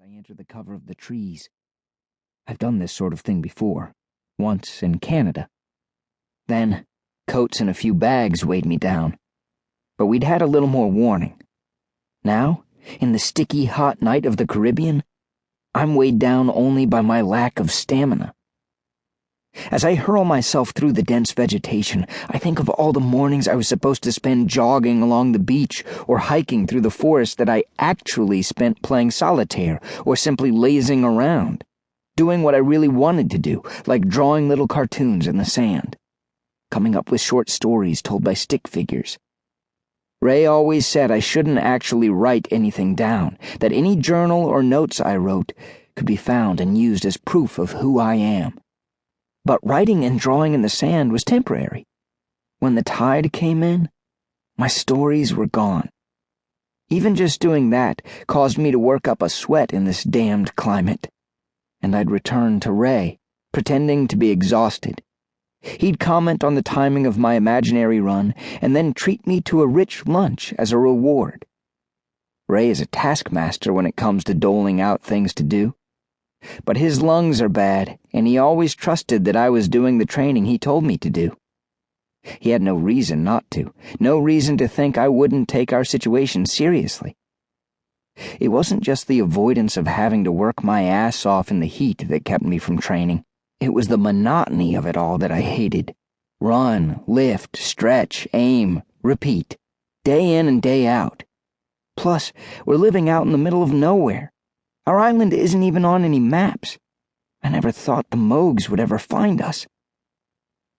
I enter the cover of the trees. I've done this sort of thing before, once in Canada. Then, coats and a few bags weighed me down. But we'd had a little more warning. Now, in the sticky, hot night of the Caribbean, I'm weighed down only by my lack of stamina. As I hurl myself through the dense vegetation, I think of all the mornings I was supposed to spend jogging along the beach or hiking through the forest that I actually spent playing solitaire or simply lazing around, doing what I really wanted to do, like drawing little cartoons in the sand, coming up with short stories told by stick figures. Ray always said I shouldn't actually write anything down, that any journal or notes I wrote could be found and used as proof of who I am. But writing and drawing in the sand was temporary. When the tide came in, my stories were gone. Even just doing that caused me to work up a sweat in this damned climate. And I'd return to Ray, pretending to be exhausted. He'd comment on the timing of my imaginary run and then treat me to a rich lunch as a reward. Ray is a taskmaster when it comes to doling out things to do. But his lungs are bad, and he always trusted that I was doing the training he told me to do. He had no reason not to, no reason to think I wouldn't take our situation seriously. It wasn't just the avoidance of having to work my ass off in the heat that kept me from training. It was the monotony of it all that I hated. Run, lift, stretch, aim, repeat, day in and day out. Plus, we're living out in the middle of nowhere. Our island isn't even on any maps. I never thought the Moogs would ever find us.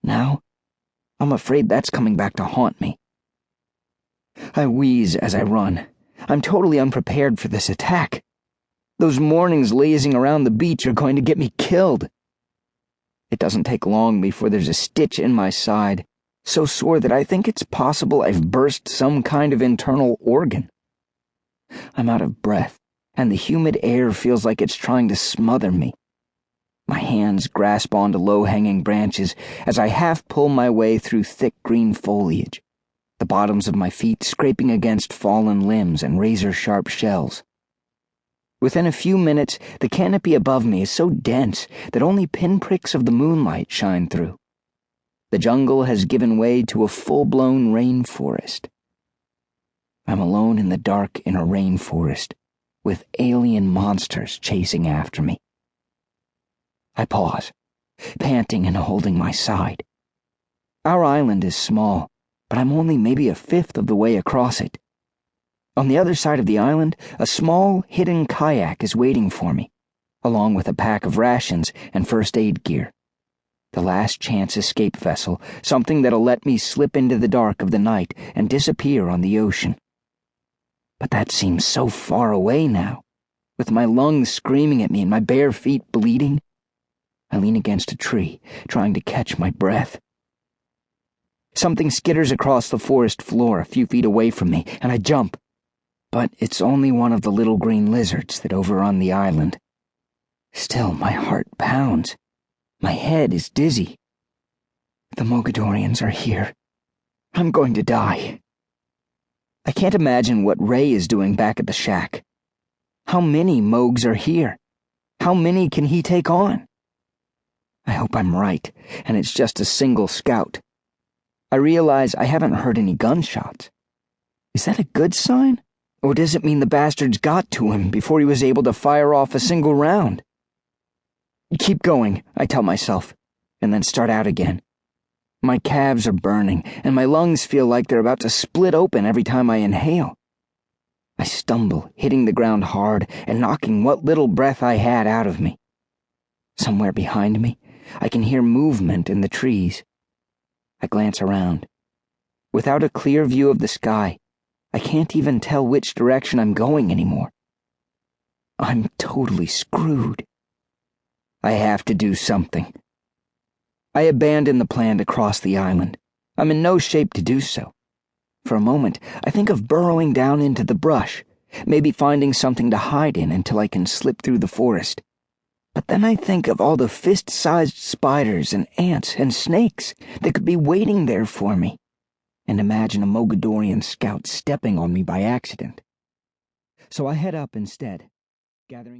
Now, I'm afraid that's coming back to haunt me. I wheeze as I run. I'm totally unprepared for this attack. Those mornings lazing around the beach are going to get me killed. It doesn't take long before there's a stitch in my side, so sore that I think it's possible I've burst some kind of internal organ. I'm out of breath, and the humid air feels like it's trying to smother me. My hands grasp onto low-hanging branches as I half-pull my way through thick green foliage, the bottoms of my feet scraping against fallen limbs and razor-sharp shells. Within a few minutes, the canopy above me is so dense that only pinpricks of the moonlight shine through. The jungle has given way to a full-blown rainforest. I'm alone in the dark in a rainforest, with alien monsters chasing after me. I pause, panting and holding my side. Our island is small, but I'm only maybe a fifth of the way across it. On the other side of the island, a small, hidden kayak is waiting for me, along with a pack of rations and first aid gear. The last chance escape vessel, something that'll let me slip into the dark of the night and disappear on the ocean. But that seems so far away now, with my lungs screaming at me and my bare feet bleeding. I lean against a tree, trying to catch my breath. Something skitters across the forest floor a few feet away from me, and I jump. But it's only one of the little green lizards that overrun the island. Still, my heart pounds. My head is dizzy. The Mogadorians are here. I'm going to die. I can't imagine what Ray is doing back at the shack. How many Moogs are here? How many can he take on? I hope I'm right, and it's just a single scout. I realize I haven't heard any gunshots. Is that a good sign? Or does it mean the bastards got to him before he was able to fire off a single round? Keep going, I tell myself, and then start out again. My calves are burning, and my lungs feel like they're about to split open every time I inhale. I stumble, hitting the ground hard and knocking what little breath I had out of me. Somewhere behind me, I can hear movement in the trees. I glance around. Without a clear view of the sky, I can't even tell which direction I'm going anymore. I'm totally screwed. I have to do something. I abandon the plan to cross the island. I'm in no shape to do so. For a moment, I think of burrowing down into the brush, maybe finding something to hide in until I can slip through the forest. But then I think of all the fist-sized spiders and ants and snakes that could be waiting there for me, and imagine a Mogadorian scout stepping on me by accident. So I head up instead, gathering